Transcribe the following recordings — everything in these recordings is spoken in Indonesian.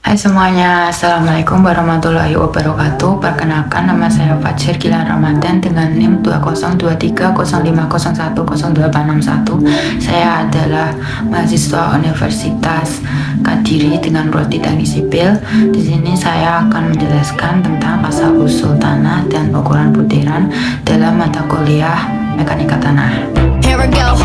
Hai semuanya, Assalamualaikum warahmatullahi wabarakatuh. Perkenalkan, nama saya Fajir Gilang Ramadan dengan NIM 202305010281. Saya adalah mahasiswa Universitas Kadiri dengan prodi Teknik Sipil. Di sini saya akan menjelaskan tentang asal-usul tanah dan ukuran butiran dalam mata kuliah Mekanika Tanah. Here we go.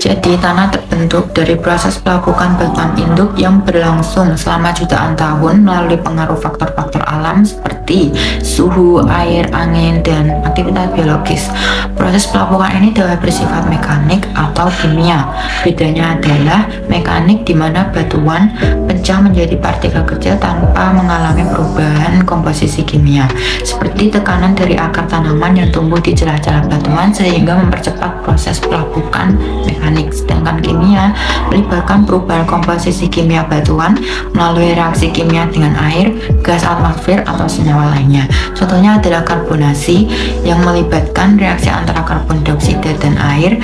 Jadi, tanah terbentuk dari proses pelapukan batuan induk yang berlangsung selama jutaan tahun melalui pengaruh faktor-faktor alam seperti suhu, air, angin, dan aktivitas biologis. Proses pelapukan ini dapat bersifat mekanik atau kimia. Bedanya adalah mekanik di mana batuan pecah menjadi partikel kecil tanpa mengalami perubahan komposisi kimia, seperti tekanan dari akar tanaman yang tumbuh di celah-celah batuan sehingga mempercepat proses pelapukan mekanik. Sedangkan kimia melibatkan perubahan komposisi kimia batuan melalui reaksi kimia dengan air, gas atmosfer, atau senyawa lainnya. Contohnya adalah karbonasi yang melibatkan reaksi antara karbon dioksida dan air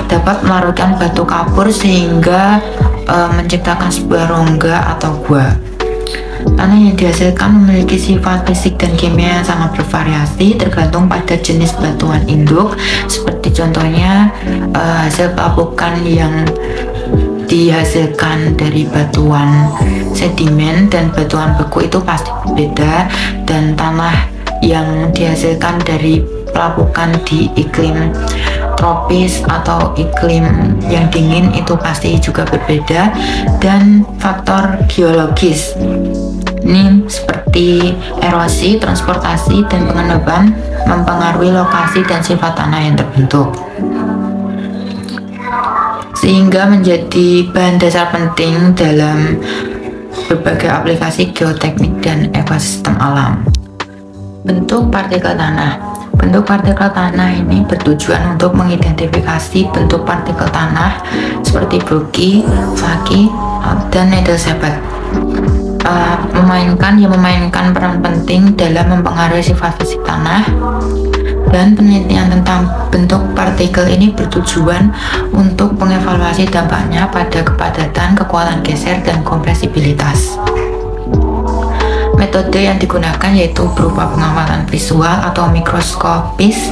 dapat melarutkan batu kapur sehingga menciptakan sebuah rongga atau gua. Tanah yang dihasilkan memiliki sifat fisik dan kimia yang sangat bervariasi tergantung pada jenis batuan induk, seperti contohnya hasil pelapukan yang dihasilkan dari batuan sedimen dan batuan beku itu pasti berbeda, dan tanah yang dihasilkan dari pelapukan di iklim tropis atau iklim yang dingin itu pasti juga berbeda. Dan faktor geologis ini seperti erosi, transportasi, dan pengendapan mempengaruhi lokasi dan sifat tanah yang terbentuk, sehingga menjadi bahan dasar penting dalam berbagai aplikasi geoteknik dan ekosistem alam. Bentuk partikel tanah. Bentuk partikel tanah ini bertujuan untuk mengidentifikasi bentuk partikel tanah seperti Brooke, Faki, dan Needle-Shaped. Memainkan peran penting dalam mempengaruhi sifat fisik tanah, dan penelitian tentang bentuk partikel ini bertujuan untuk mengevaluasi dampaknya pada kepadatan, kekuatan geser, dan kompresibilitas. Metode yang digunakan yaitu berupa pengamatan visual atau mikroskopis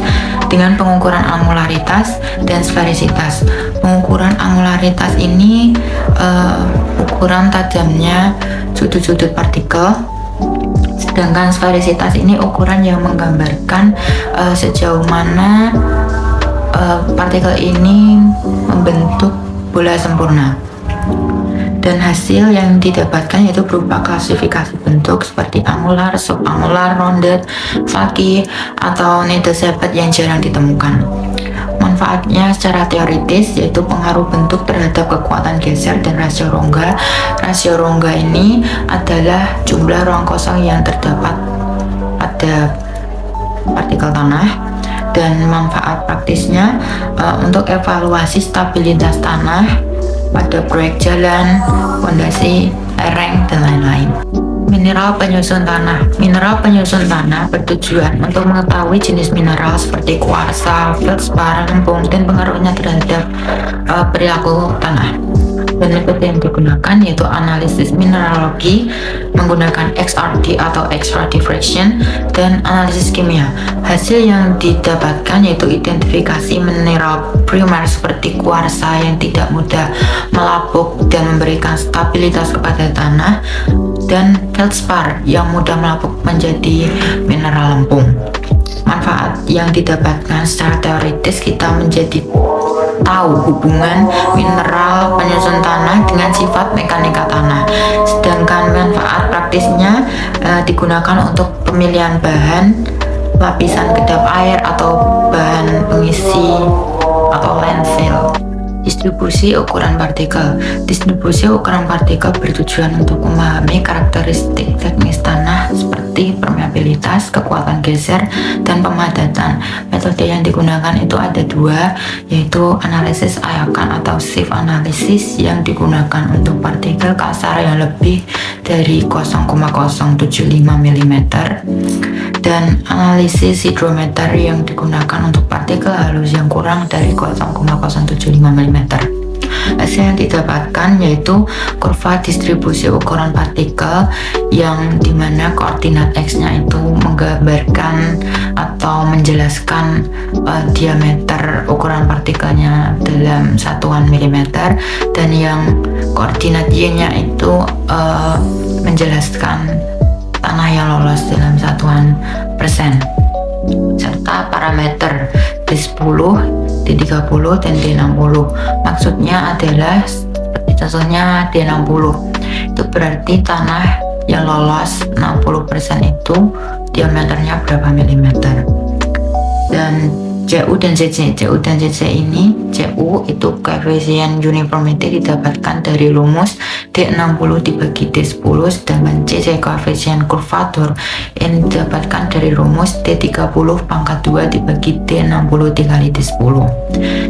dengan pengukuran angularitas dan sferisitas. Pengukuran angularitas ini ukuran tajamnya sudut-sudut partikel, sedangkan sferisitas ini ukuran yang menggambarkan sejauh mana partikel ini membentuk bola sempurna. Dan hasil yang didapatkan yaitu berupa klasifikasi bentuk seperti angular, subangular, rounded, Faki, atau Needle-Shaped yang jarang ditemukan. Manfaatnya secara teoritis yaitu pengaruh bentuk terhadap kekuatan geser dan rasio rongga. Rasio rongga ini adalah jumlah ruang kosong yang terdapat pada partikel tanah. Dan manfaat praktisnya untuk evaluasi stabilitas tanah pada proyek jalan, fondasi, lereng, dan lain-lain. Mineral penyusun tanah. Mineral penyusun tanah bertujuan untuk mengetahui jenis mineral seperti kuarsa, feldspar, lempung, dan pengaruhnya terhadap perilaku tanah. Dan metode yang digunakan yaitu analisis mineralogi menggunakan XRD atau X-ray diffraction, dan analisis kimia. Hasil yang didapatkan yaitu identifikasi mineral primer seperti kuarsa yang tidak mudah melapuk dan memberikan stabilitas kepada tanah, dan feldspar yang mudah melapuk menjadi mineral lempung. Manfaat yang didapatkan secara teoritis, kita menjadi tahu hubungan mineral penyusun tanah dengan sifat mekanika tanah. Sedangkan manfaat praktisnya digunakan untuk pemilihan bahan, lapisan kedap air atau bahan pengisi atau landfill. Distribusi ukuran partikel. Distribusi ukuran partikel bertujuan untuk memahami karakteristik teknis tanah seperti permeabilitas, kekuatan geser, dan pemadatan. Metode yang digunakan itu ada dua, yaitu analisis ayakan atau sieve analysis yang digunakan untuk partikel kasar yang lebih dari 0,075 mm, dan analisis hidrometer yang digunakan untuk partikel halus yang kurang dari 0,075 mm. Hasil yang didapatkan yaitu kurva distribusi ukuran partikel yang dimana koordinat X-nya itu menggambarkan atau menjelaskan diameter ukuran partikelnya dalam satuan milimeter, dan yang koordinat Y-nya itu menjelaskan tanah yang lolos dalam satuan persen, serta parameter D10, D30, dan D60. Maksudnya adalah seperti contohnya D60 itu berarti tanah yang lolos 60% itu diameternya berapa milimeter. Dan CU dan CC ini, CU itu koefisien uniformity didapatkan dari rumus D60 dibagi D10, sedangkan CC koefisien kurvatur yang didapatkan dari rumus D30 pangkat 2 dibagi D60 dikali D10.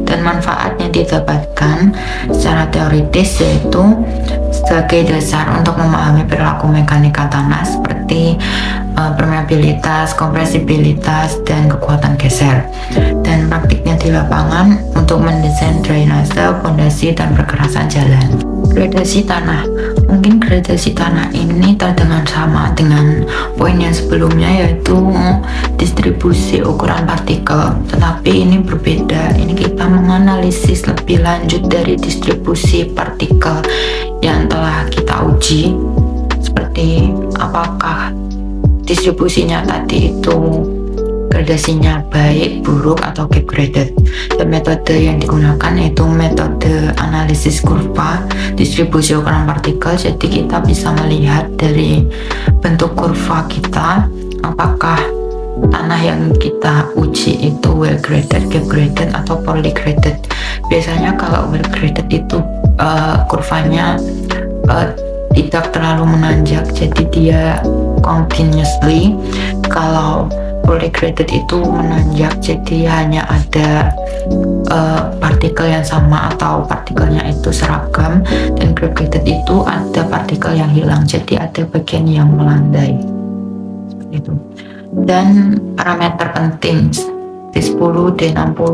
Dan manfaatnya didapatkan secara teoritis yaitu sebagai dasar untuk memahami perilaku mekanika tanah seperti permeabilitas, kompresibilitas, dan kekuatan geser. Dan praktiknya di lapangan untuk mendesain drainase, fondasi, dan perkerasan jalan. Gradasi tanah. Mungkin gradasi tanah ini terdengar sama dengan poin yang sebelumnya, yaitu distribusi ukuran partikel, tetapi ini berbeda. Ini kita menganalisis lebih lanjut dari distribusi partikel yang telah kita uji, seperti apakah distribusinya tadi itu gradasinya baik, buruk, atau gap graded. Dan metode yang digunakan yaitu metode analisis kurva distribusi ukuran partikel. Jadi kita bisa melihat dari bentuk kurva kita apakah tanah yang kita uji itu well graded, gap graded, atau poorly graded. Biasanya kalau well graded itu kurvanya tidak terlalu menanjak, jadi dia continuously. Kalau poorly graded itu menanjak, jadi hanya ada partikel yang sama atau partikelnya itu seragam, dan gap graded itu ada partikel yang hilang, jadi ada bagian yang melandai seperti itu. Dan parameter penting D10, D60,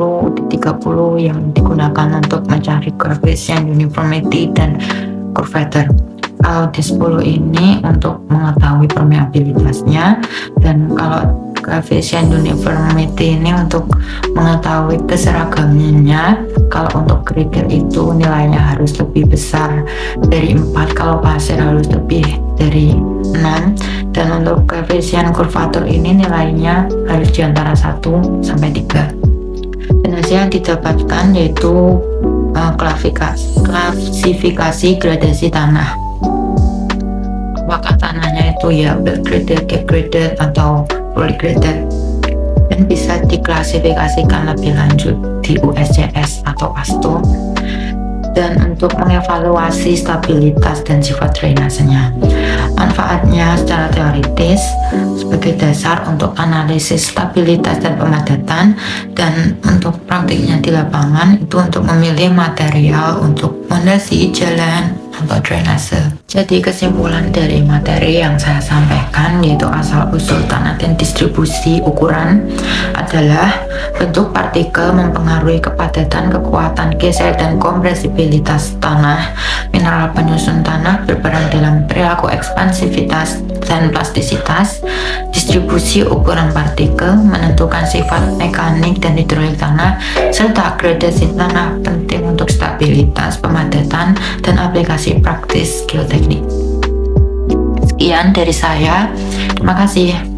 D30 yang digunakan untuk mencari koefisien uniformity dan curvature. Kalau D10 ini untuk mengetahui permeabilitasnya, dan kalau koefisien uniformity ini untuk mengetahui keseragamannya. Kalau untuk Krieger itu nilainya harus lebih besar dari 4, kalau pasir harus lebih dari 6, dan untuk koefisien kurvatur ini nilainya harus di antara 1 sampai 3. Dan hasil yang didapatkan yaitu klasifikasi gradasi tanah. Apakah tanahnya itu ya well graded, gap graded, atau poorly graded, dan bisa diklasifikasikan lebih lanjut di USCS atau ASTO. Dan untuk mengevaluasi stabilitas dan sifat drainasenya, manfaatnya secara teoritis sebagai dasar untuk analisis stabilitas dan pemadatan, dan untuk praktiknya di lapangan itu untuk memilih material untuk fondasi jalan atau drainase. Jadi kesimpulan dari materi yang saya sampaikan yaitu asal-usul tanah dan distribusi ukuran adalah bentuk partikel mempengaruhi kepadatan, kekuatan geser, dan kompresibilitas tanah. Mineral penyusun tanah berperan dalam perilaku ekspansivitas dan plastisitas. Distribusi ukuran partikel menentukan sifat mekanik dan hidrolik tanah, serta gradasi tanah penting untuk stabilitas, pemadatan, dan aplikasi praktis geoteknik. Sekian dari saya. Terima kasih.